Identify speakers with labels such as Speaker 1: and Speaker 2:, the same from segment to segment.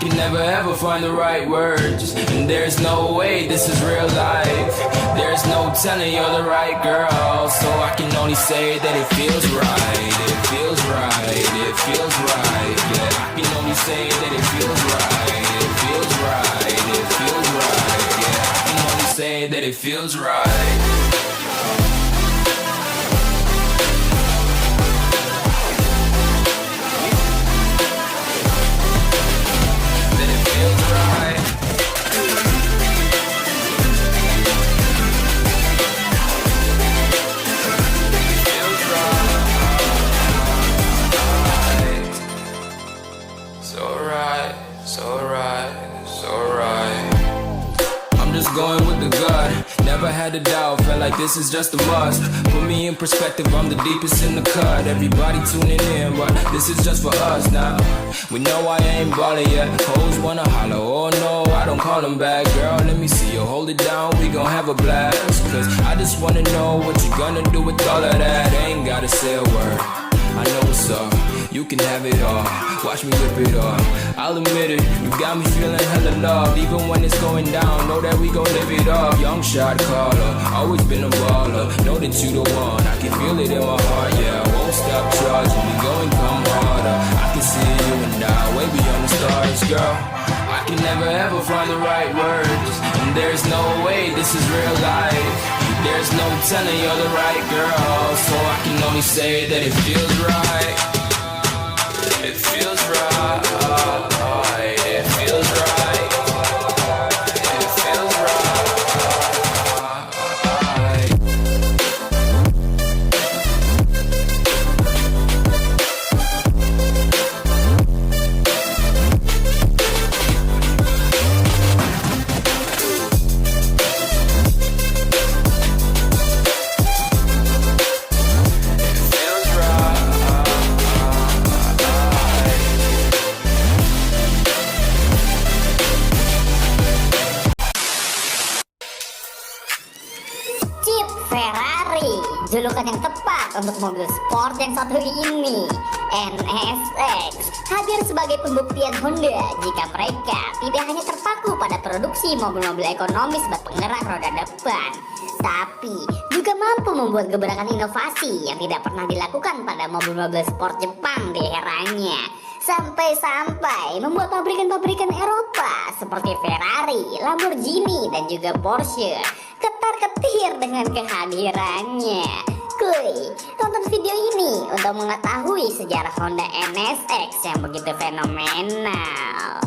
Speaker 1: can never ever find the right words, and there's no way this is real life. There's no telling you're the right girl, so I can only say that it feels right. It feels right, it feels right. Yeah, I can only say that it feels right. It feels right, it feels right. Yeah, I can only say that it feels right. Going with the gut, never had a doubt, felt like this is just a must. Put me in perspective, I'm the deepest in the cut. Everybody tuning in, but this is just for us now. We know I ain't ballin' yet, hoes wanna holler, oh no, I don't call them back. Girl, let me see you hold it down, we gon' have a blast. Cause I just wanna know what you gonna do with all of that. Ain't gotta say a word, I know what's up. You can have it all, watch me whip it up. I'll admit it, you got me feeling hella love. Even when it's going down, know that we gon' live it up. Young shot caller, always been a baller. Know that you the one, I can feel it in my heart. Yeah, I won't stop charging, we going come harder. I can see you and I, way beyond the stars, girl. I can never ever find the right words, and there's no way this is real life. There's no telling you're the right girl, so I can only say that it feels right. It feels right, it feels right, it feels right.
Speaker 2: Julukan yang tepat untuk mobil sport yang satu ini, NSX, hadir sebagai pembuktian Honda jika mereka tidak hanya terpaku pada produksi mobil-mobil ekonomis berpenggerak roda depan, tapi juga mampu membuat gebrakan inovasi yang tidak pernah dilakukan pada mobil-mobil sport Jepang di eranya. Sampai-sampai membuat pabrikan-pabrikan Eropa seperti Ferrari, Lamborghini, dan juga Porsche ketar-ketir dengan kehadirannya. Kuy, tonton video ini untuk mengetahui sejarah Honda NSX yang begitu fenomenal.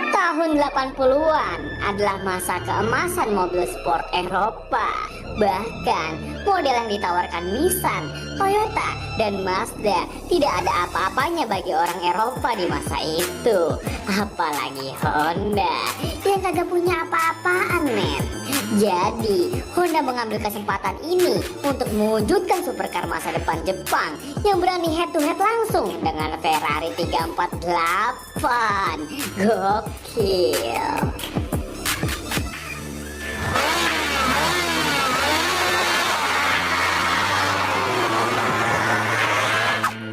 Speaker 2: Tahun 80-an adalah masa keemasan mobil sport Eropa. Bahkan model yang ditawarkan Nissan, Toyota, dan Mazda tidak ada apa-apanya bagi orang Eropa di masa itu. Apalagi Honda yang kagak punya apa-apaan, men. Jadi Honda mengambil kesempatan ini untuk mewujudkan supercar masa depan Jepang yang berani head to head langsung dengan Ferrari 348. Gokil.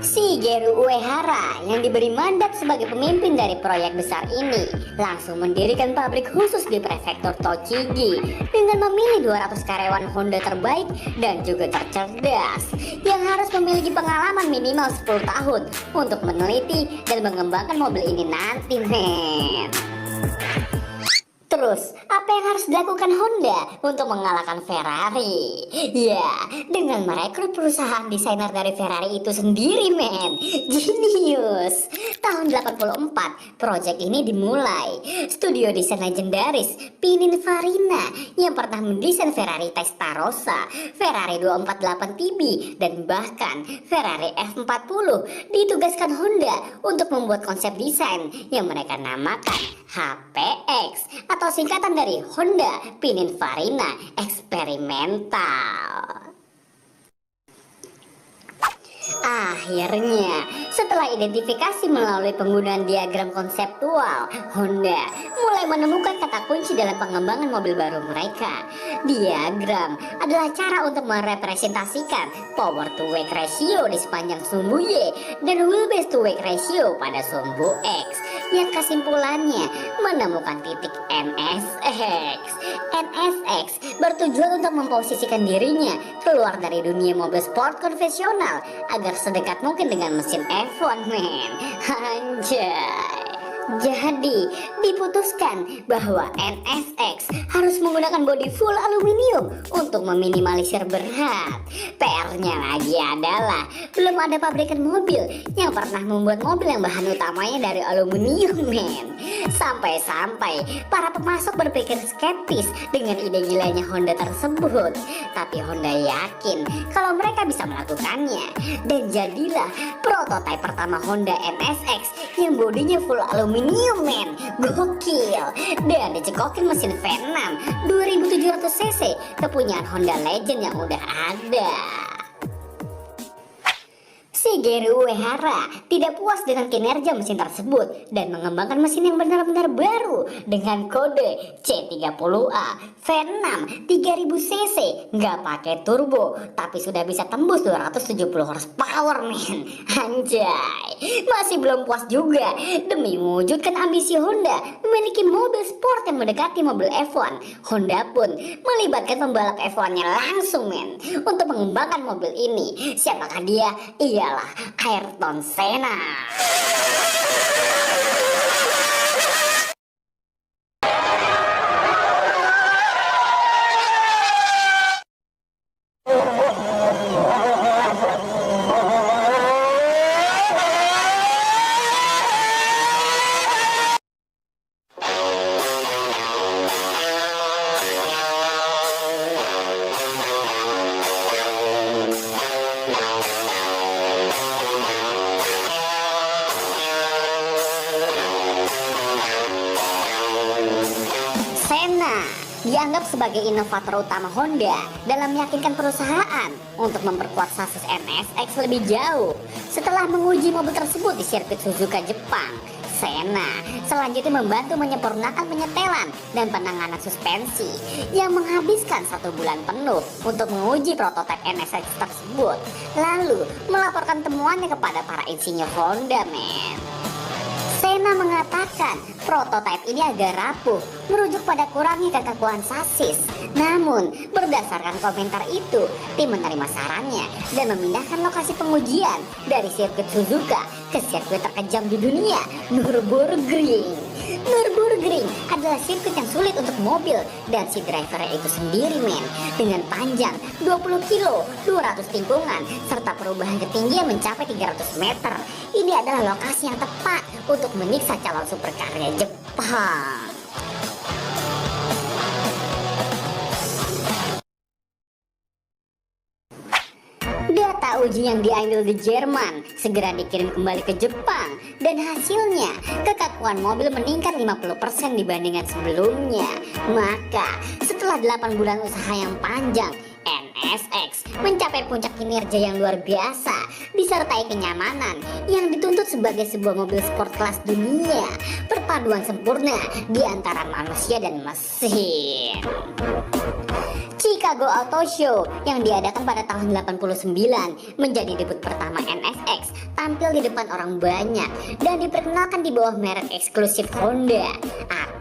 Speaker 2: Shigeru Uehara yang diberi mandat sebagai pemimpin dari proyek besar ini langsung mendirikan pabrik khusus di prefektur Tochigi dengan memilih 200 karyawan Honda terbaik dan juga tercerdas yang harus memiliki pengalaman minimal 10 tahun untuk meneliti dan mengembangkan mobil ini nanti, men. Terus, apa yang harus dilakukan Honda untuk mengalahkan Ferrari? Ya, dengan merekrut perusahaan desainer dari Ferrari itu sendiri, men. Genius. Tahun 84, proyek ini dimulai. Studio desain legendaris Pininfarina yang pernah mendesain Ferrari Testarossa, Ferrari 248 TB, dan bahkan Ferrari F40 ditugaskan Honda untuk membuat konsep desain yang mereka namakan HPX atau singkatan dari Honda Pininfarina Experimental. Akhirnya, setelah identifikasi melalui penggunaan diagram konseptual, Honda mulai menemukan kata kunci dalam pengembangan mobil baru mereka. Diagram adalah cara untuk merepresentasikan power to weight ratio di sepanjang sumbu Y dan wheelbase to weight ratio pada sumbu X, yang kesimpulannya menemukan titik NSX. NSX bertujuan untuk memposisikan dirinya keluar dari dunia mobil sport konvensional agar sedekat mungkin dengan mesin F1, men. Anjay. Jadi, diputuskan bahwa NSX harus menggunakan bodi full aluminium untuk meminimalisir berat. PR-nya lagi adalah belum ada pabrikan mobil yang pernah membuat mobil yang bahan utamanya dari aluminium, men. Sampai-sampai para pemasok berpikir skeptis dengan ide gilanya Honda tersebut. Tapi Honda yakin kalau mereka bisa melakukannya. Dan jadilah prototipe pertama Honda NSX yang bodinya full aluminium, men. Gokil. Dan dicekokin mesin V6 2700 cc kepunyaan Honda Legend yang udah ada. Shigeru Uehara tidak puas dengan kinerja mesin tersebut dan mengembangkan mesin yang benar-benar baru dengan kode C30A V6 3000 cc, nggak pakai turbo tapi sudah bisa tembus 270 horsepower, men. Anjay, masih belum puas juga. Demi mewujudkan ambisi Honda memiliki mobil sport yang mendekati mobil F1, Honda pun melibatkan pembalap F1-nya langsung, men, untuk mengembangkan mobil ini. Siapakah dia? Ialah Ayrton Senna. Dianggap sebagai inovator utama Honda dalam meyakinkan perusahaan untuk memperkuat sasis NSX lebih jauh. Setelah menguji mobil tersebut di sirkuit Suzuka, Jepang, Senna selanjutnya membantu menyempurnakan penyetelan dan penanganan suspensi yang menghabiskan 1 bulan penuh untuk menguji prototipe NSX tersebut, lalu melaporkan temuannya kepada para insinyur Honda, men. Senna mengatakan prototipe ini agak rapuh, merujuk pada kurangnya kekakuan sasis. Namun, berdasarkan komentar itu, tim menerima sarannya dan memindahkan lokasi pengujian dari sirkuit Suzuka ke sirkuit terkejam di dunia, Nürburgring. Nürburgring adalah sirkuit yang sulit untuk mobil dan si drivernya itu sendiri, men, dengan panjang 20 kilo, 200 tikungan, serta perubahan ketinggian mencapai 300 meter. Ini adalah lokasi yang tepat untuk menyiksa calon superkarya Jepang. Data uji yang diambil di Jerman segera dikirim kembali ke Jepang dan hasilnya kekakuan mobil meningkat 50% dibandingkan sebelumnya. Maka setelah 8 bulan usaha yang panjang, NSX mencapai puncak kinerja yang luar biasa disertai kenyamanan yang dituntut sebagai sebuah mobil sport kelas dunia. Perpaduan sempurna di antara manusia dan mesin. Chicago Auto Show yang diadakan pada tahun 89 menjadi debut pertama NSX tampil di depan orang banyak dan diperkenalkan di bawah merek eksklusif Honda,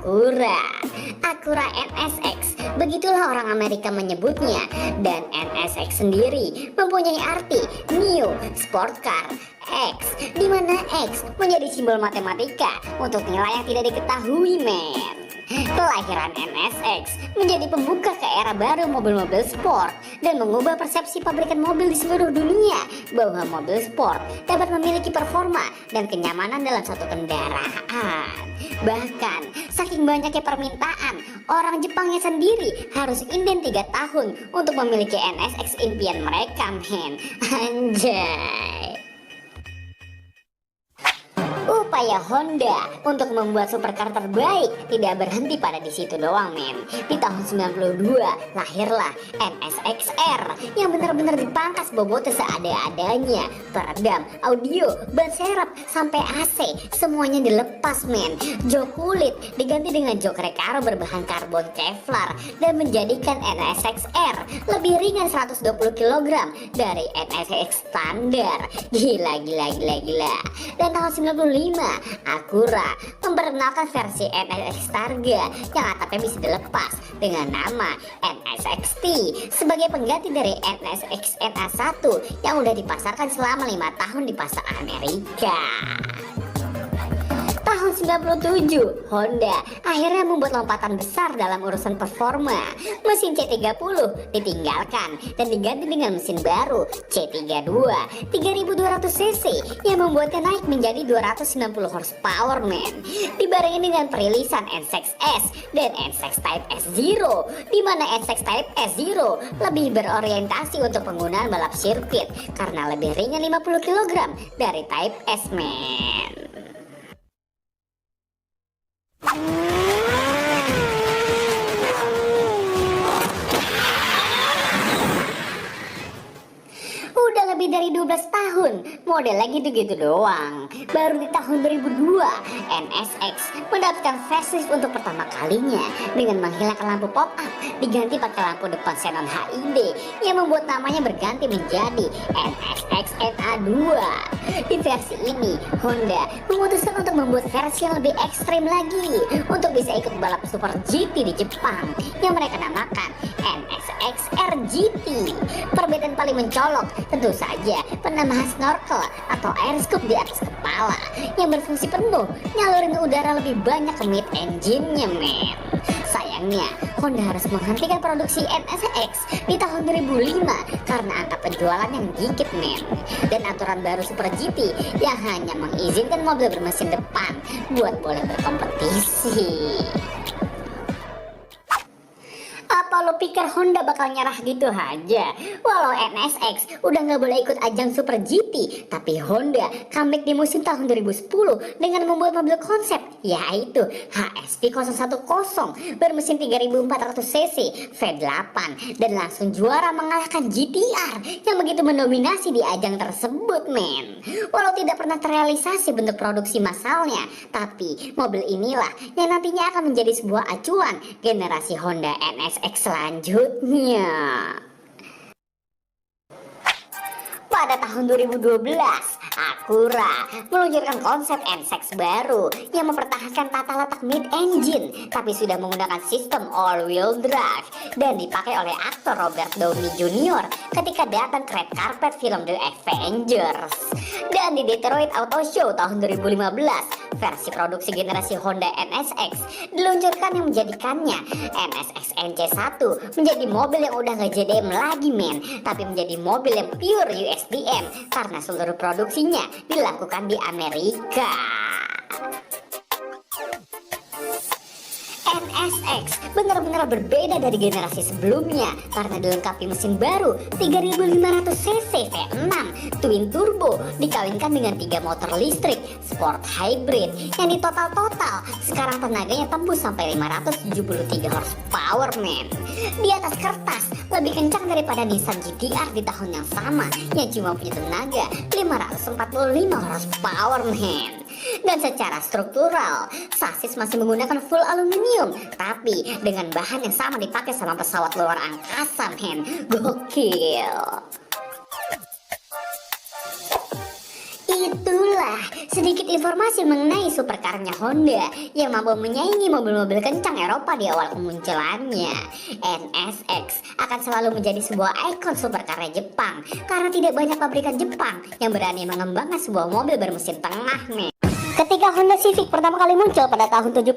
Speaker 2: Acura NSX. Begitulah orang Amerika menyebutnya, dan NSX sendiri mempunyai arti New Sport Car X, di mana X menjadi simbol matematika untuk nilai yang tidak diketahui, men. Kelahiran NSX menjadi pembuka ke era baru mobil-mobil sport dan mengubah persepsi pabrikan mobil di seluruh dunia bahwa mobil sport dapat memiliki performa dan kenyamanan dalam satu kendaraan. Bahkan, saking banyaknya permintaan, orang Jepangnya sendiri harus inden 3 tahun untuk memiliki NSX impian mereka, men. Anjay. Upaya Honda untuk membuat supercar terbaik tidak berhenti pada di situ doang, men. Di tahun 92 lahirlah NSX-R yang benar-benar dipangkas bobotnya seadanya, peredam, audio, ban serep, sampai AC semuanya dilepas, men. Jok kulit diganti dengan jok Recaro berbahan karbon Kevlar dan menjadikan NSX-R lebih ringan 120 kg dari NSX standar. Gila. Dan tahun 95 Acura memperkenalkan versi NSX Targa yang atapnya bisa dilepas dengan nama NSX-T sebagai pengganti dari NSX NA1 yang udah dipasarkan selama 5 tahun di pasar Amerika. Tahun 97, Honda akhirnya membuat lompatan besar dalam urusan performa. Mesin C30 ditinggalkan dan diganti dengan mesin baru C32 3200 cc yang membuatnya naik menjadi 290 horsepower, men. Dibarengi dengan perilisan NSX-S dan NSX Type S0, di mana NSX Type S0 lebih berorientasi untuk penggunaan balap sirkuit karena lebih ringan 50 kg dari Type S, men. Udah lebih dari 12 tahun, modelnya gitu-gitu doang. Baru di tahun 2002, NSX mendapatkan facelift untuk pertama kalinya dengan menghilangkan lampu pop-up, diganti pakai lampu depan xenon HID yang membuat namanya berganti menjadi NSX NA2. Di versi ini, Honda memutuskan untuk membuat versi yang lebih ekstrim lagi untuk bisa ikut balap Super GT di Jepang yang mereka namakan NSX RGT. Perbedaan paling mencolok tentu saja penambahan snorkel atau air scoop di atas kepala yang berfungsi penuh nyalurin udara lebih banyak ke mid engine-nya, men. Sayangnya, Honda harus menghentikan produksi NSX di tahun 2005 karena angka penjualan yang dikit, men. Dan aturan baru Super GT yang hanya mengizinkan mobil bermesin depan buat boleh berkompetisi. Apa lo pikir Honda bakal nyerah gitu aja? Walau NSX udah nggak boleh ikut ajang Super GT, tapi Honda comeback di musim tahun 2010 dengan membuat mobil konsep, yaitu HSV010 bermesin 3400 cc V8 dan langsung juara mengalahkan GTR yang begitu mendominasi di ajang tersebut, men. Walau tidak pernah terrealisasi bentuk produksi massalnya, tapi mobil inilah yang nantinya akan menjadi sebuah acuan generasi Honda NSX selanjutnya. Pada tahun 2012, Acura meluncurkan konsep NSX baru yang mempertahankan tata letak mid-engine tapi sudah menggunakan sistem all-wheel drive dan dipakai oleh aktor Robert Downey Jr. ketika datang ke red carpet film The Avengers. Dan di Detroit Auto Show tahun 2015, versi produksi generasi Honda NSX diluncurkan yang menjadikannya NSX NC1 menjadi mobil yang udah gak JDM lagi, men, tapi menjadi mobil yang pure USDM karena seluruh produksinya dilakukan di Amerika. NSX benar-benar berbeda dari generasi sebelumnya karena dilengkapi mesin baru 3500 cc V6 twin turbo dikawinkan dengan 3 motor listrik sport hybrid yang di total sekarang tenaganya tembus sampai 573 horsepower, men. Di atas kertas lebih kencang daripada Nissan GT-R di tahun yang sama yang cuma punya tenaga 545 horsepower, men. Dan secara struktural, sasis masih menggunakan full aluminium, tapi dengan bahan yang sama dipakai sama pesawat luar angkasa, men. Gokil. Itulah sedikit informasi mengenai supercarnya Honda yang mampu menyaingi mobil-mobil kencang Eropa di awal kemunculannya. NSX akan selalu menjadi sebuah ikon supercarnya Jepang karena tidak banyak pabrikan Jepang yang berani mengembangkan sebuah mobil bermesin tengah, men. Ketika Honda Civic pertama kali muncul pada tahun 73,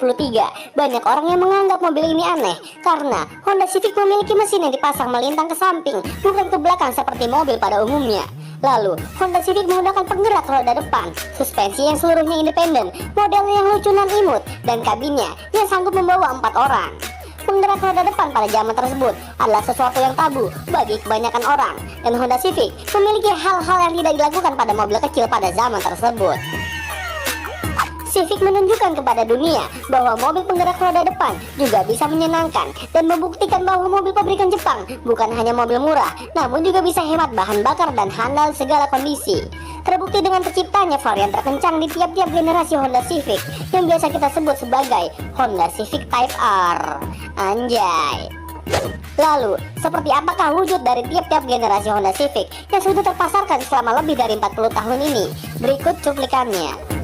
Speaker 2: banyak orang yang menganggap mobil ini aneh karena Honda Civic memiliki mesin yang dipasang melintang ke samping, bukan ke belakang seperti mobil pada umumnya. Lalu, Honda Civic menggunakan penggerak roda depan, suspensi yang seluruhnya independen, modelnya yang lucu dan imut, dan kabinnya yang sanggup membawa 4 orang. Penggerak roda depan pada zaman tersebut adalah sesuatu yang tabu bagi kebanyakan orang, dan Honda Civic memiliki hal-hal yang tidak dilakukan pada mobil kecil pada zaman tersebut. Civic menunjukkan kepada dunia bahwa mobil penggerak roda depan juga bisa menyenangkan dan membuktikan bahwa mobil pabrikan Jepang bukan hanya mobil murah, namun juga bisa hemat bahan bakar dan handal segala kondisi. Terbukti dengan terciptanya varian terkencang di tiap-tiap generasi Honda Civic yang biasa kita sebut sebagai Honda Civic Type R. Anjay. Lalu, seperti apakah wujud dari tiap-tiap generasi Honda Civic yang sudah terpasarkan selama lebih dari 40 tahun ini? Berikut cuplikannya.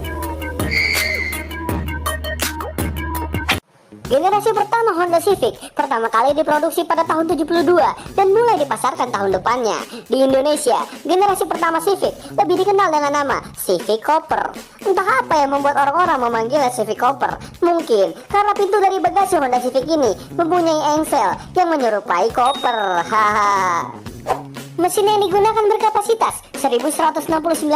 Speaker 2: Generasi pertama Honda Civic pertama kali diproduksi pada tahun 72 dan mulai dipasarkan tahun depannya. Di Indonesia, generasi pertama Civic lebih dikenal dengan nama Civic Cooper. Entah apa yang membuat orang-orang memanggilnya Civic Cooper. Mungkin karena pintu dari bagasi Honda Civic ini mempunyai engsel yang menyerupai koper. Haha. Mesin yang digunakan berkapasitas 1169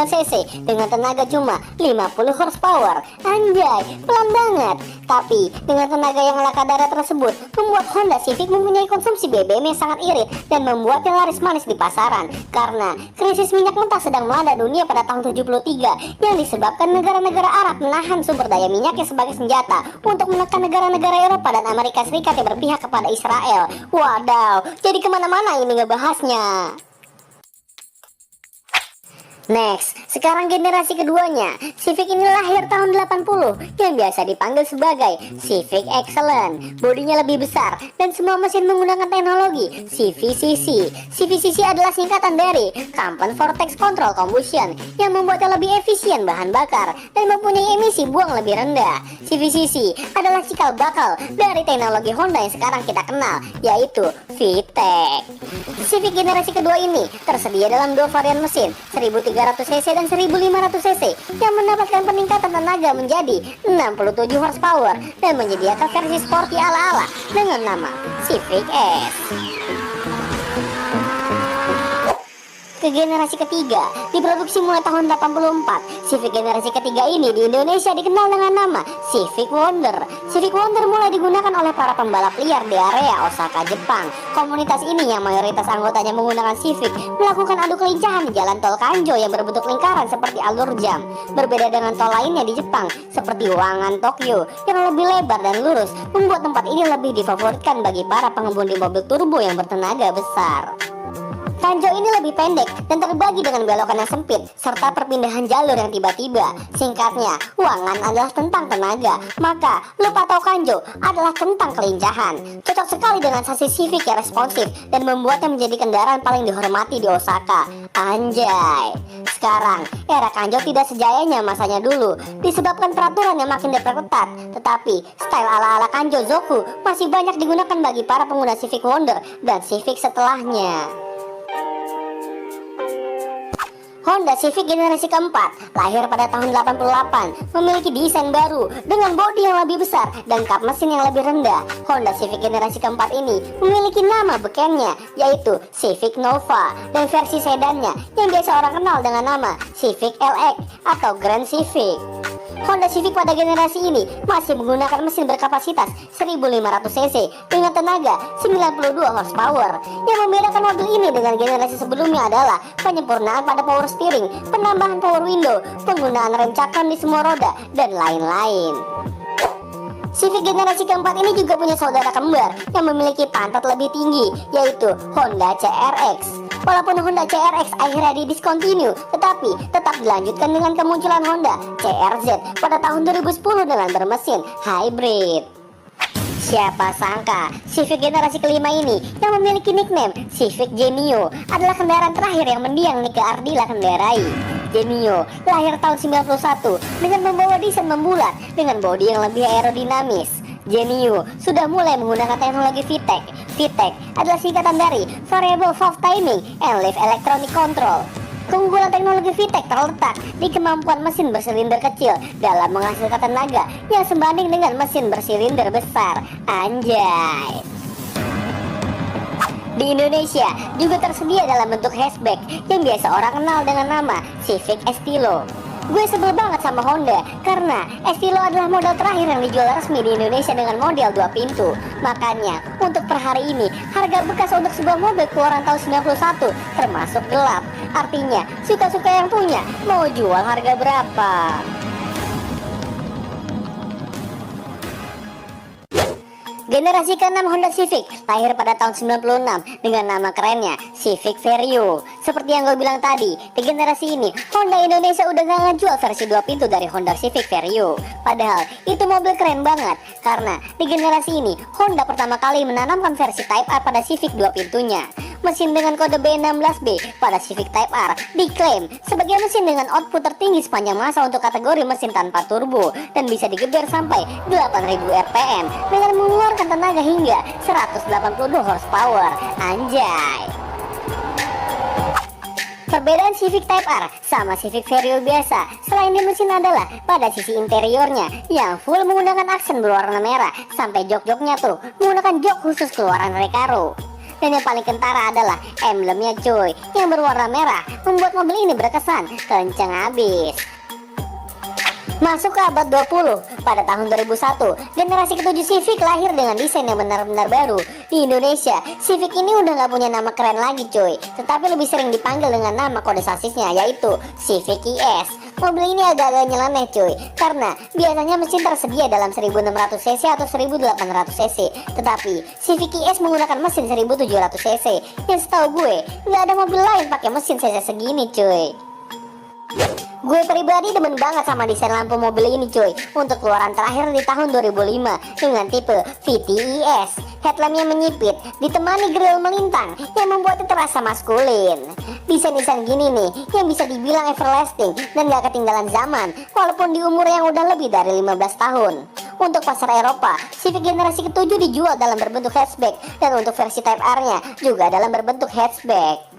Speaker 2: cc dengan tenaga cuma 50 horsepower. Anjay, pelan banget. Tapi dengan tenaga yang ala kadar tersebut membuat Honda Civic mempunyai konsumsi BBM yang sangat irit dan membuatnya laris manis di pasaran karena krisis minyak mentah sedang melanda dunia pada tahun 73 yang disebabkan negara-negara Arab menahan sumber daya minyaknya sebagai senjata untuk menekan negara-negara Eropa dan Amerika Serikat yang berpihak kepada Israel. Wadaw, jadi kemana-mana ini ngebahasnya. Next, sekarang generasi keduanya. Civic ini lahir tahun 80 yang biasa dipanggil sebagai Civic Excellent. Bodinya lebih besar dan semua mesin menggunakan teknologi CVCC. CVCC adalah singkatan dari Compound Vortex Control Combustion yang membuatnya lebih efisien bahan bakar dan mempunyai emisi buang lebih rendah. CVCC adalah cikal bakal dari teknologi Honda yang sekarang kita kenal, yaitu VTEC. Civic generasi kedua ini tersedia dalam dua varian mesin, 1300 cc dan 1500 cc yang mendapatkan peningkatan tenaga menjadi 67 horsepower dan menyediakan versi sporty ala-ala dengan nama Civic S. Ke generasi ketiga, diproduksi mulai tahun 84. Civic generasi ketiga ini di Indonesia dikenal dengan nama Civic Wonder. Civic Wonder mulai digunakan oleh para pembalap liar di area Osaka, Jepang. Komunitas ini yang mayoritas anggotanya menggunakan Civic melakukan adu kelincahan di jalan tol Kanjo yang berbentuk lingkaran seperti alur jam. Berbeda dengan tol lainnya di Jepang seperti Wangan Tokyo yang lebih lebar dan lurus, membuat tempat ini lebih difavoritkan bagi para pengemudi mobil turbo yang bertenaga besar. Kanjo ini lebih pendek dan terbagi dengan belokan yang sempit serta perpindahan jalur yang tiba-tiba. Singkatnya, Wangan adalah tentang tenaga, maka lupa tahu Kanjo adalah tentang kelincahan. Cocok sekali dengan sasis Civic yang responsif dan membuatnya menjadi kendaraan paling dihormati di Osaka. Anjay. Sekarang, era Kanjo tidak sejayanya masanya dulu disebabkan peraturan yang makin diperketat. Tetapi, style ala-ala Kanjo Zoku masih banyak digunakan bagi para pengguna Civic Wonder dan Civic setelahnya. Honda Civic generasi keempat lahir pada tahun 88, memiliki desain baru dengan bodi yang lebih besar dan kap mesin yang lebih rendah. Honda Civic generasi keempat ini memiliki nama bekennya, yaitu Civic Nova, dan versi sedannya yang biasa orang kenal dengan nama Civic LX atau Grand Civic. Honda Civic pada generasi ini masih menggunakan mesin berkapasitas 1500 cc dengan tenaga 92 horsepower. Yang membedakan mobil ini dengan generasi sebelumnya adalah penyempurnaan pada power steering, penambahan power window, penggunaan rem cakram di semua roda, dan lain-lain. Civic generasi keempat ini juga punya saudara kembar yang memiliki pantat lebih tinggi, yaitu Honda CRX. Walaupun Honda CRX akhirnya didiscontinue, tetapi tetap dilanjutkan dengan kemunculan Honda CRZ pada tahun 2010 dengan bermesin hybrid. Siapa sangka Civic generasi kelima ini yang memiliki nickname Civic Genio adalah kendaraan terakhir yang mendiang Nika Ardila kendarai. Genio lahir tahun 91 dengan membawa desain membulat dengan bodi yang lebih aerodinamis. Genio sudah mulai menggunakan teknologi VTEC. VTEC adalah singkatan dari Variable Valve Timing and Leaf Electronic Control. Keunggulan teknologi VTEC terletak di kemampuan mesin bersilinder kecil dalam menghasilkan tenaga yang sebanding dengan mesin bersilinder besar. Anjay. Di Indonesia juga tersedia dalam bentuk hatchback yang biasa orang kenal dengan nama Civic Estilo. Gue sebel banget sama Honda karena Estilo adalah model terakhir yang dijual resmi di Indonesia dengan model 2 pintu. Makanya untuk per hari ini harga bekas untuk sebuah mobil keluaran tahun 91 termasuk gelap. Artinya suka-suka yang punya mau jual harga berapa. Generasi ke-6 Honda Civic lahir pada tahun 96 dengan nama kerennya Civic Vario. Seperti yang gue bilang tadi, di generasi ini Honda Indonesia udah gak ngejual versi 2 pintu dari Honda Civic Vario. Padahal itu mobil keren banget karena di generasi ini Honda pertama kali menanamkan versi Type R pada Civic 2 pintunya. Mesin dengan kode B16B pada Civic Type R diklaim sebagai mesin dengan output tertinggi sepanjang masa untuk kategori mesin tanpa turbo dan bisa digeber sampai 8000 rpm dengan mengeluarkan tenaga hingga 182 horsepower. Anjay. Perbedaan Civic Type R sama Civic Vario biasa selain di mesin adalah pada sisi interiornya yang full menggunakan aksen berwarna merah sampai jok-joknya tuh menggunakan jok khusus keluaran Recaro. Dan yang paling kentara adalah emblemnya cuy yang berwarna merah membuat mobil ini berkesan kenceng abis. Masuk ke abad 20, pada tahun 2001, generasi ke-7 Civic lahir dengan desain yang benar-benar baru. Di Indonesia, Civic ini udah gak punya nama keren lagi cuy, tetapi lebih sering dipanggil dengan nama kode sasisnya yaitu Civic ES. Mobil ini agak-agak nyeleneh cuy, karena biasanya mesin tersedia dalam 1600cc atau 1800cc. Tetapi Civic ES menggunakan mesin 1700cc, yang setahu gue gak ada mobil lain pakai mesin cc segini cuy. Gue pribadi demen banget sama desain lampu mobil ini cuy untuk keluaran terakhir di tahun 2005 dengan tipe VTES. Headlampnya menyipit ditemani grill melintang yang membuatnya terasa maskulin. Desain-desain gini nih yang bisa dibilang everlasting dan gak ketinggalan zaman walaupun di umur yang udah lebih dari 15 tahun. Untuk pasar Eropa, Civic generasi ke-7 dijual dalam berbentuk hatchback dan untuk versi Type R-nya juga dalam berbentuk hatchback.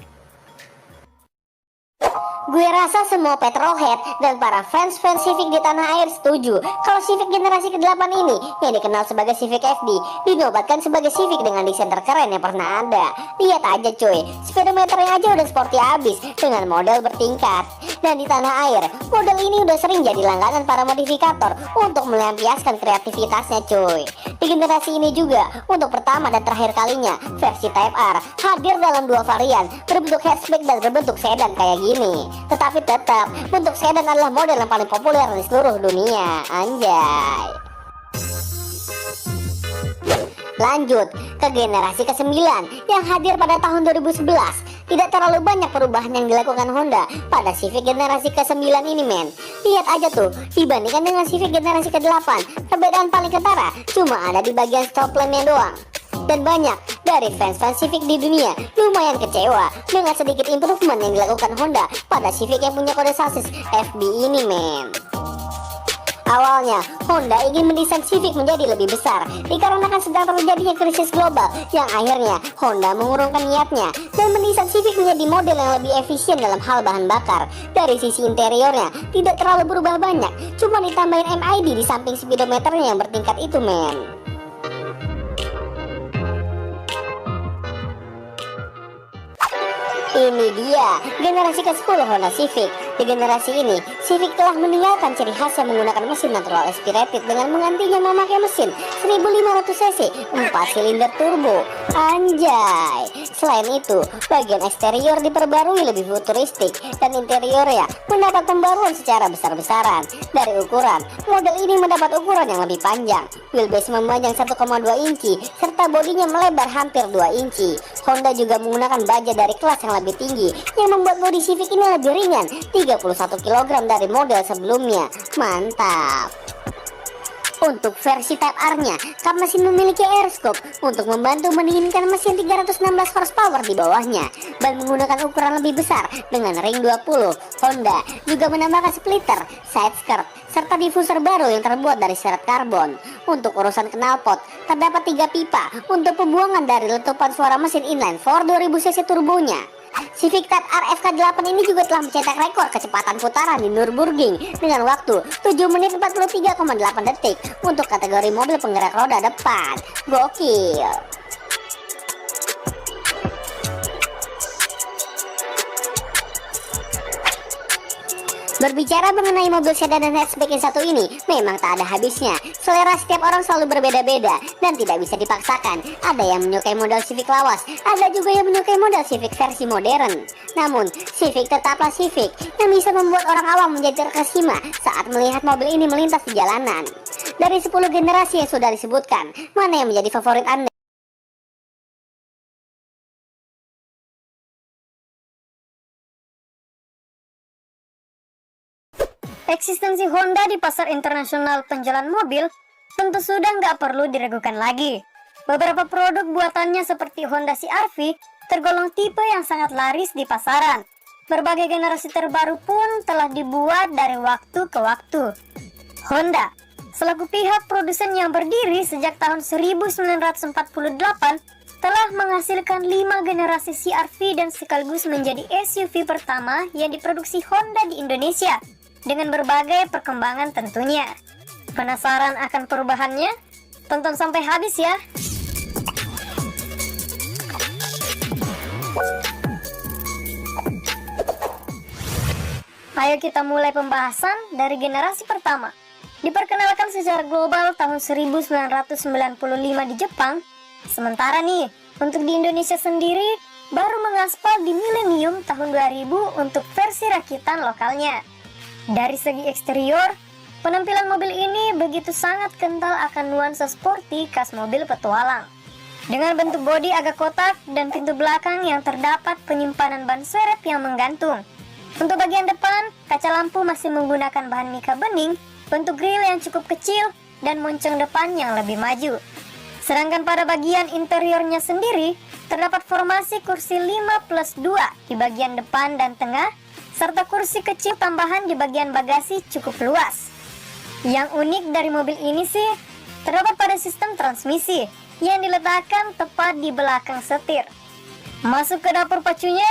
Speaker 2: Gue rasa semua petrolhead dan para fans-fans Civic di tanah air setuju kalau Civic generasi ke-8 ini yang dikenal sebagai Civic FD dinobatkan sebagai Civic dengan desain terkeren yang pernah ada. Lihat aja cuy, speedometernya aja udah sporty abis dengan model bertingkat. Dan di tanah air, model ini udah sering jadi langganan para modifikator untuk melampiaskan kreativitasnya cuy. Di generasi ini juga, untuk pertama dan terakhir kalinya, versi Type R hadir dalam 2 varian berbentuk hatchback dan berbentuk sedan kayak gini. Tetapi tetap, bentuk sedan adalah model yang paling populer di seluruh dunia. Anjay. Lanjut ke generasi ke-9 yang hadir pada tahun 2011. Tidak terlalu banyak perubahan yang dilakukan Honda pada Civic generasi ke-9 ini men. Lihat aja tuh, dibandingkan dengan Civic generasi ke-8, perbedaan paling kentara cuma ada di bagian stop lampnya doang. Dan banyak dari fans-fans Civic di dunia lumayan kecewa dengan sedikit improvement yang dilakukan Honda pada Civic yang punya kode sasis FB ini men. Awalnya, Honda ingin mendesain Civic menjadi lebih besar dikarenakan sedang terjadinya krisis global yang akhirnya Honda mengurungkan niatnya dan mendesain Civic menjadi model yang lebih efisien dalam hal bahan bakar. Dari sisi interiornya tidak terlalu berubah banyak, cuma ditambahin MID di samping speedometernya yang bertingkat itu men. Ini dia generasi ke-10 Honda Civic. Di generasi ini, Civic telah meninggalkan ciri khas yang menggunakan mesin natural aspirated dengan menggantinya memakai mesin 1500cc 4 silinder turbo. Anjay. Selain itu, bagian eksterior diperbarui lebih futuristik dan interiornya mendapat pembaruan secara besar-besaran. Dari ukuran, model ini mendapat ukuran yang lebih panjang, wheelbase memanjang 1,2 inci serta bodinya melebar hampir 2 inci. Honda juga menggunakan baja dari kelas yang lebih tinggi yang membuat bodi Civic ini lebih ringan 31 kg dari model sebelumnya. Mantap. Untuk versi Type R-nya, kap mesin memiliki air scope untuk membantu mendinginkan mesin 316 horsepower di bawahnya. Ban menggunakan ukuran lebih besar dengan ring 20. Honda juga menambahkan splitter, side skirt, serta diffuser baru yang terbuat dari serat karbon. Untuk urusan knalpot, terdapat 3 pipa untuk pembuangan dari letupan suara mesin inline 4 2000cc turbonya. Civic Type R FK8 ini juga telah mencetak rekor kecepatan putaran di Nürburgring dengan waktu 7 menit 43,8 detik untuk kategori mobil penggerak roda depan. Gokil! Berbicara mengenai mobil sedan dan hatchback yang satu ini, memang tak ada habisnya. Selera setiap orang selalu berbeda-beda dan tidak bisa dipaksakan. Ada yang menyukai model Civic lawas, ada juga yang menyukai model Civic versi modern. Namun, Civic tetaplah Civic yang bisa membuat orang awam menjadi terkesima saat melihat mobil ini melintas di jalanan. Dari 10 generasi yang sudah disebutkan, mana yang menjadi favorit Anda?
Speaker 3: Eksistensi Honda di pasar internasional penjualan mobil tentu sudah nggak perlu diragukan lagi. Beberapa produk buatannya seperti Honda CR-V tergolong tipe yang sangat laris di pasaran. Berbagai generasi terbaru pun telah dibuat dari waktu ke waktu. Honda, selaku pihak produsen yang berdiri sejak tahun 1948, telah menghasilkan 5 generasi CR-V dan sekaligus menjadi SUV pertama yang diproduksi Honda di Indonesia. Dengan berbagai perkembangan tentunya. Penasaran akan perubahannya? Tonton sampai habis ya. Ayo kita mulai pembahasan dari generasi pertama. Diperkenalkan secara global tahun 1995 di Jepang. Sementara nih, untuk di Indonesia sendiri baru mengaspal di milenium tahun 2000 untuk versi rakitan lokalnya. Dari segi eksterior, penampilan mobil ini begitu sangat kental akan nuansa sporty khas mobil petualang. Dengan bentuk bodi agak kotak dan pintu belakang yang terdapat penyimpanan ban serep yang menggantung. Untuk bagian depan, kaca lampu masih menggunakan bahan mika bening, bentuk grill yang cukup kecil, dan moncong depan yang lebih maju. Sedangkan pada bagian interiornya sendiri, terdapat formasi kursi 5+2 di bagian depan dan tengah, serta kursi kecil tambahan di bagian bagasi cukup luas. Yang unik dari mobil ini sih, terdapat pada sistem transmisi yang diletakkan tepat di belakang setir. Masuk ke dapur pacunya,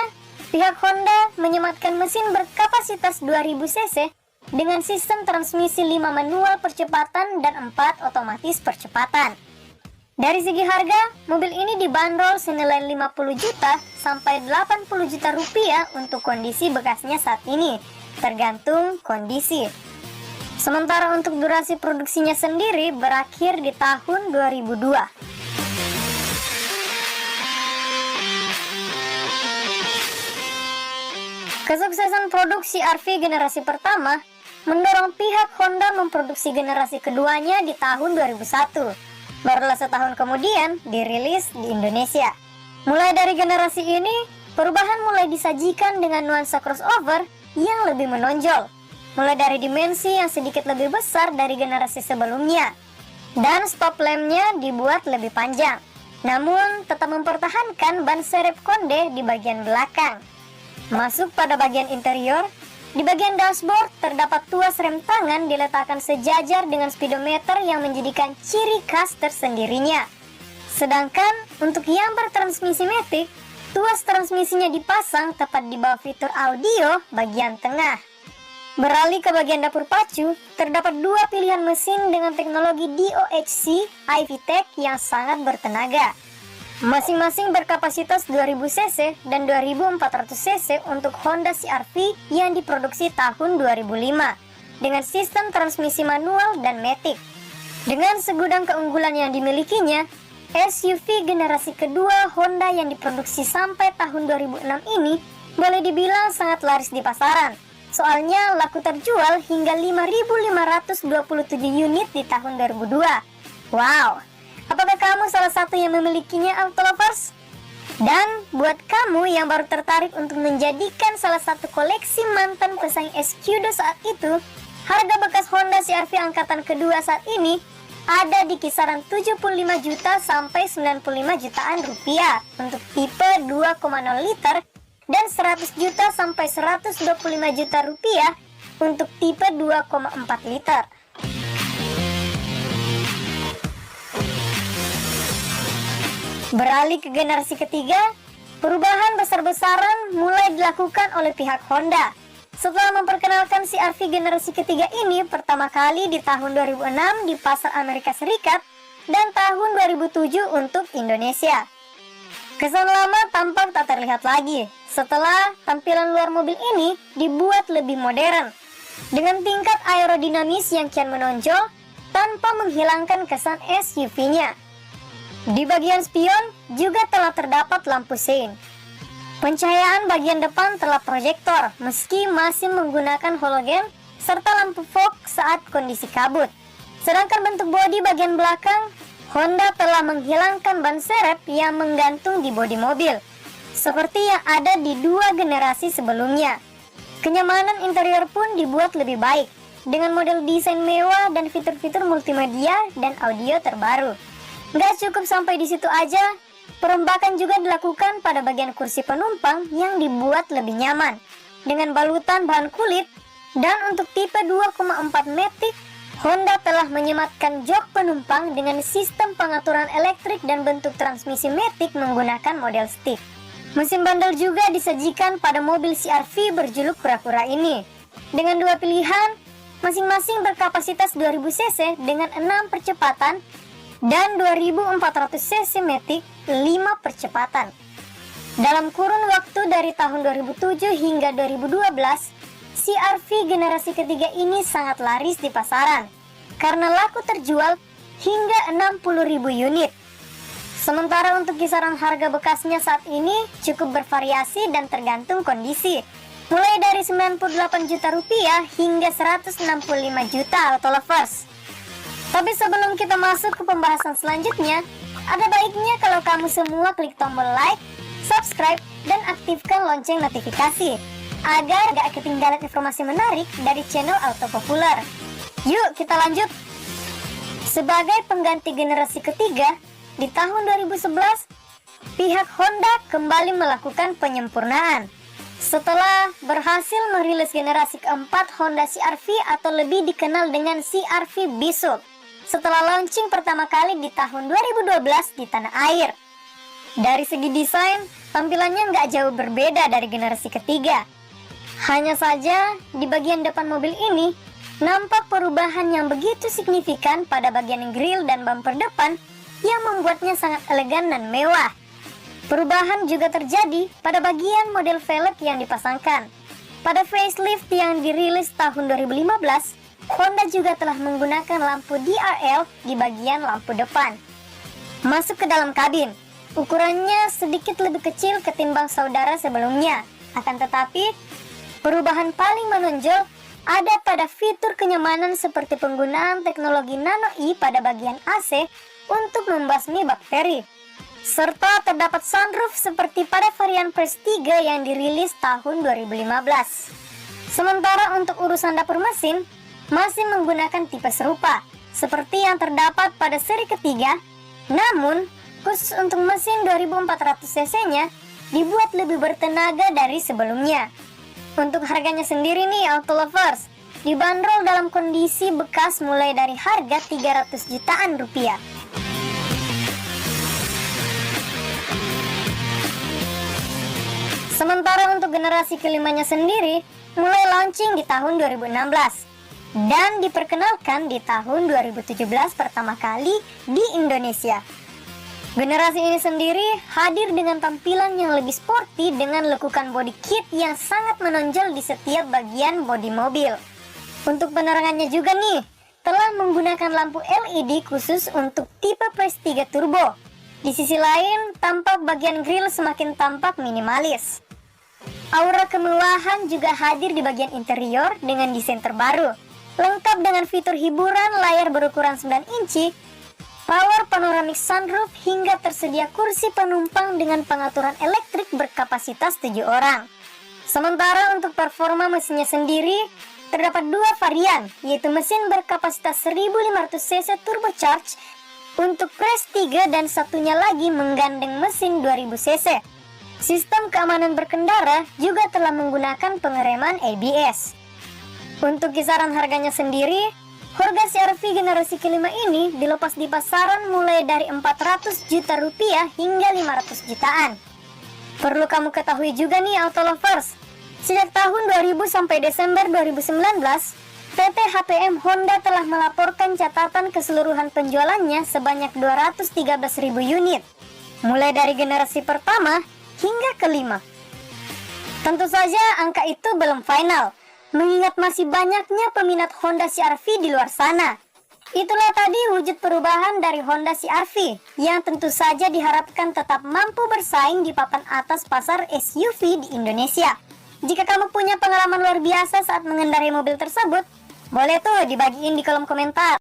Speaker 3: pihak Honda menyematkan mesin berkapasitas 2000 cc dengan sistem transmisi 5 manual percepatan dan 4 otomatis percepatan. Dari segi harga, mobil ini dibanderol senilai 50 juta sampai 80 juta rupiah untuk kondisi bekasnya saat ini, tergantung kondisi. Sementara untuk durasi produksinya sendiri berakhir di tahun 2002. Kesuksesan produksi CR-V generasi pertama mendorong pihak Honda memproduksi generasi keduanya di tahun 2001. Barulah setahun kemudian dirilis di Indonesia. Mulai dari generasi ini, perubahan mulai disajikan dengan nuansa crossover yang lebih menonjol. Mulai dari dimensi yang sedikit lebih besar dari generasi sebelumnya. Dan stop lampnya dibuat lebih panjang. Namun tetap mempertahankan ban serep konde di bagian belakang. Masuk pada bagian interior, di bagian dashboard terdapat tuas rem tangan diletakkan sejajar dengan speedometer yang menjadikan ciri khas tersendirinya. Sedangkan untuk yang bertransmisi matic, tuas transmisinya dipasang tepat di bawah fitur audio bagian tengah. Beralih ke bagian dapur pacu, terdapat 2 pilihan mesin dengan teknologi DOHC iVTEC yang sangat bertenaga. Masing-masing berkapasitas 2000 cc dan 2400 cc untuk Honda CR-V yang diproduksi tahun 2005 dengan sistem transmisi manual dan matic. Dengan segudang keunggulan yang dimilikinya, SUV generasi kedua Honda yang diproduksi sampai tahun 2006 ini boleh dibilang sangat laris di pasaran. Soalnya laku terjual hingga 5.527 unit di tahun 2002. Wow! Apakah kamu salah satu yang memilikinya, auto lovers? Dan buat kamu yang baru tertarik untuk menjadikan salah satu koleksi mantan pesaing Escudo saat itu, harga bekas Honda CR-V angkatan kedua saat ini ada di kisaran 75 juta sampai 95 jutaan rupiah untuk tipe 2,0 liter dan 100 juta sampai 125 juta rupiah untuk tipe 2,4 liter. Beralih ke generasi ketiga, perubahan besar-besaran mulai dilakukan oleh pihak Honda. Setelah memperkenalkan CR-V generasi ketiga ini pertama kali di tahun 2006 di pasar Amerika Serikat dan tahun 2007 untuk Indonesia. Kesan lama tampak tak terlihat lagi setelah tampilan luar mobil ini dibuat lebih modern dengan tingkat aerodinamis yang kian menonjol tanpa menghilangkan kesan SUV-nya. Di bagian spion juga telah terdapat lampu sein. Pencahayaan bagian depan telah proyektor meski masih menggunakan halogen serta lampu fog saat kondisi kabut. Sedangkan bentuk bodi bagian belakang, Honda telah menghilangkan ban serep yang menggantung di bodi mobil, seperti yang ada di dua generasi sebelumnya. Kenyamanan interior pun dibuat lebih baik, dengan model desain mewah dan fitur-fitur multimedia dan audio terbaru. Gak cukup sampai di situ aja, perombakan juga dilakukan pada bagian kursi penumpang yang dibuat lebih nyaman, dengan balutan bahan kulit, dan untuk tipe 2,4 Matic, Honda telah menyematkan jok penumpang dengan sistem pengaturan elektrik dan bentuk transmisi Matic menggunakan model stick. Mesin bandel juga disajikan pada mobil CR-V berjuluk kura-kura ini, dengan dua pilihan, masing-masing berkapasitas 2000 cc dengan 6 percepatan, dan 2400 cc Matic 5 percepatan. Dalam kurun waktu dari tahun 2007 hingga 2012, CR-V generasi ketiga ini sangat laris di pasaran karena laku terjual hingga 60.000 unit. Sementara untuk kisaran harga bekasnya saat ini cukup bervariasi dan tergantung kondisi, mulai dari 98 juta rupiah hingga 165 juta auto lovers. Tapi sebelum kita masuk ke pembahasan selanjutnya, ada baiknya kalau kamu semua klik tombol like, subscribe, dan aktifkan lonceng notifikasi agar gak ketinggalan informasi menarik dari channel Auto Populer. Yuk kita lanjut. Sebagai pengganti generasi ketiga, di tahun 2011, pihak Honda kembali melakukan penyempurnaan. Setelah berhasil merilis generasi keempat Honda CR-V atau lebih dikenal dengan CR-V Bishop, setelah launching pertama kali di tahun 2012 di tanah air. Dari segi desain, tampilannya nggak jauh berbeda dari generasi ketiga. Hanya saja, di bagian depan mobil ini, nampak perubahan yang begitu signifikan pada bagian grill dan bumper depan yang membuatnya sangat elegan dan mewah. Perubahan juga terjadi pada bagian model velg yang dipasangkan. Pada facelift yang dirilis tahun 2015, Honda juga telah menggunakan lampu DRL di bagian lampu depan. Masuk ke dalam kabin, ukurannya sedikit lebih kecil ketimbang saudara sebelumnya. Akan tetapi, perubahan paling menonjol ada pada fitur kenyamanan seperti penggunaan teknologi Nano E pada bagian AC untuk membasmi bakteri. Serta terdapat sunroof seperti pada varian Prestige yang dirilis tahun 2015. Sementara untuk urusan dapur mesin, masih menggunakan tipe serupa seperti yang terdapat pada seri ketiga, namun khusus untuk mesin 2400 cc-nya dibuat lebih bertenaga dari sebelumnya. Untuk harganya sendiri nih auto lovers, dibanderol dalam kondisi bekas mulai dari harga 300 jutaan rupiah. Sementara untuk generasi kelimanya sendiri mulai launching di tahun 2016 dan diperkenalkan di tahun 2017 pertama kali di Indonesia. Generasi ini sendiri hadir dengan tampilan yang lebih sporty dengan lekukan body kit yang sangat menonjol di setiap bagian bodi mobil. Untuk penerangannya juga nih, telah menggunakan lampu LED khusus untuk tipe Prestige Turbo. Di sisi lain, tampak bagian grill semakin tampak minimalis. Aura kemewahan juga hadir di bagian interior dengan desain terbaru, lengkap dengan fitur hiburan layar berukuran 9 inci, power panoramic sunroof hingga tersedia kursi penumpang dengan pengaturan elektrik berkapasitas 7 orang. Sementara untuk performa mesinnya sendiri, terdapat dua varian, yaitu mesin berkapasitas 1500 cc turbocharged untuk Prestige dan satunya lagi menggandeng mesin 2000 cc. Sistem keamanan berkendara juga telah menggunakan pengereman ABS. Untuk kisaran harganya sendiri, Honda CR-V generasi kelima ini dilepas di pasaran mulai dari 400 juta rupiah hingga 500 jutaan. Perlu kamu ketahui juga nih auto lovers, sejak tahun 2000 sampai Desember 2019, PT HPM Honda telah melaporkan catatan keseluruhan penjualannya sebanyak 213.000 unit, mulai dari generasi pertama hingga kelima. Tentu saja angka itu belum final, mengingat masih banyaknya peminat Honda CR-V di luar sana. Itulah tadi wujud perubahan dari Honda CR-V yang tentu saja diharapkan tetap mampu bersaing di papan atas pasar SUV di Indonesia. Jika kamu punya pengalaman luar biasa saat mengendarai mobil tersebut, boleh tuh dibagiin di kolom komentar.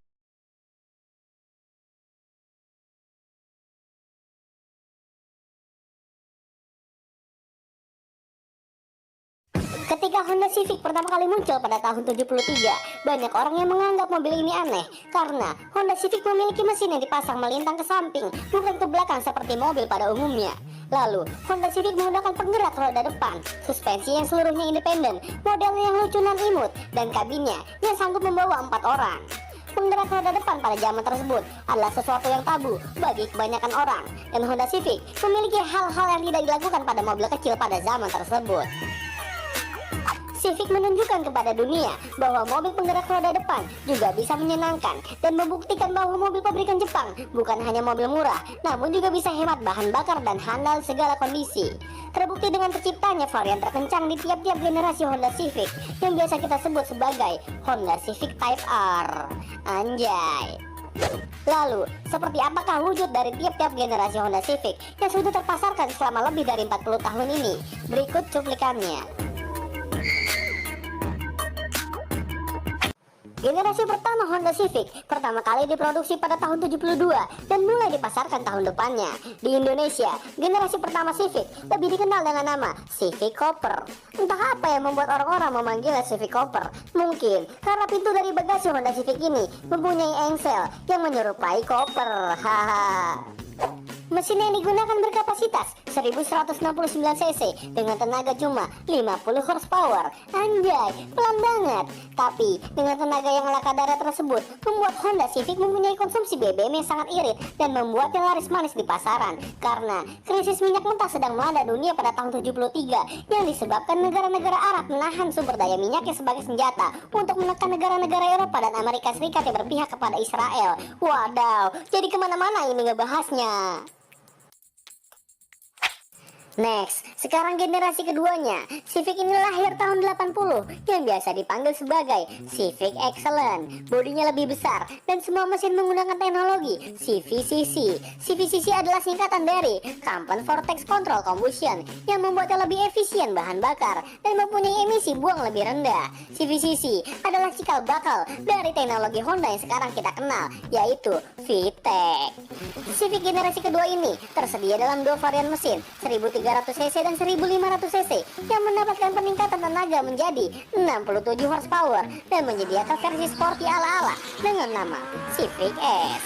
Speaker 2: Ketika Honda Civic pertama kali muncul pada tahun 73, banyak orang yang menganggap mobil ini aneh karena Honda Civic memiliki mesin yang dipasang melintang ke samping, bukan ke belakang seperti mobil pada umumnya. Lalu, Honda Civic menggunakan penggerak roda depan, suspensi yang seluruhnya independen, modelnya yang lucu dan imut, dan kabinnya yang sanggup membawa 4 orang. Penggerak roda depan pada zaman tersebut adalah sesuatu yang tabu bagi kebanyakan orang, dan Honda Civic memiliki hal-hal yang tidak dilakukan pada mobil kecil pada zaman tersebut. Civic menunjukkan kepada dunia bahwa mobil penggerak roda depan juga bisa menyenangkan dan membuktikan bahwa mobil pabrikan Jepang bukan hanya mobil murah, namun juga bisa hemat bahan bakar dan handal segala kondisi. Terbukti dengan terciptanya varian terkencang di tiap-tiap generasi Honda Civic yang biasa kita sebut sebagai Honda Civic Type R. Anjay. Lalu, seperti apakah wujud dari tiap-tiap generasi Honda Civic yang sudah terpasarkan selama lebih dari 40 tahun ini? Berikut cuplikannya. Generasi pertama Honda Civic pertama kali diproduksi pada tahun 72 dan mulai dipasarkan tahun depannya. Di Indonesia, generasi pertama Civic lebih dikenal dengan nama Civic Cooper. Entah apa yang membuat orang-orang memanggilnya Civic Cooper. Mungkin karena pintu dari bagasi Honda Civic ini mempunyai engsel yang menyerupai koper. Haha. Mesin yang digunakan berkapasitas 1169 cc dengan tenaga cuma 50 horsepower. Anjay, pelan banget. Tapi dengan tenaga yang ala kadar tersebut membuat Honda Civic mempunyai konsumsi BBM yang sangat irit dan membuatnya laris manis di pasaran karena krisis minyak mentah sedang melanda dunia pada tahun 73 yang disebabkan negara-negara Arab menahan sumber daya minyaknya sebagai senjata untuk menekan negara-negara Eropa dan Amerika Serikat yang berpihak kepada Israel. Wadaw, jadi kemana-mana ini ngebahasnya. Next, sekarang generasi keduanya. Civic ini lahir tahun 80 yang biasa dipanggil sebagai Civic Excellent. Bodinya lebih besar dan semua mesin menggunakan teknologi CVCC. CVCC adalah singkatan dari Company Vortex Control Combustion yang membuatnya lebih efisien bahan bakar dan mempunyai emisi buang lebih rendah. CVCC adalah cikal bakal dari teknologi Honda yang sekarang kita kenal, yaitu VTEC. Civic generasi kedua ini tersedia dalam dua varian mesin, 1300cc dan 1500cc, yang mendapatkan peningkatan tenaga menjadi 67 horsepower dan menyediakan versi sporty ala-ala dengan nama Civic S.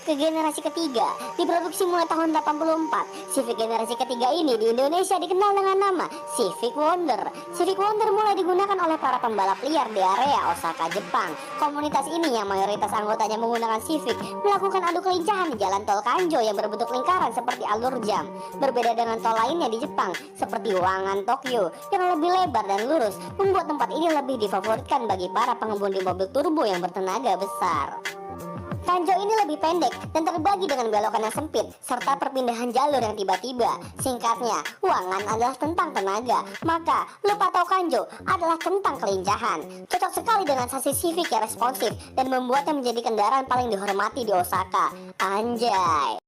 Speaker 2: Ke generasi ketiga, diproduksi mulai tahun 84. Civic generasi ketiga ini di Indonesia dikenal dengan nama Civic Wonder. Civic Wonder mulai digunakan oleh para pembalap liar di area Osaka, Jepang. Komunitas ini yang mayoritas anggotanya menggunakan Civic melakukan adu kelincahan di jalan tol Kanjo yang berbentuk lingkaran seperti alur jam. Berbeda dengan tol lainnya di Jepang, seperti Wangan Tokyo yang lebih lebar dan lurus, membuat tempat ini lebih difavoritkan bagi para pengemudi mobil turbo yang bertenaga besar. Kanjo ini lebih pendek dan terbagi dengan belokan yang sempit serta perpindahan jalur yang tiba-tiba. Singkatnya, Wangan adalah tentang tenaga, maka lupa tahu Kanjo adalah tentang kelincahan. Cocok sekali dengan sasis Civic yang responsif dan membuatnya menjadi kendaraan paling dihormati di Osaka. Anjay.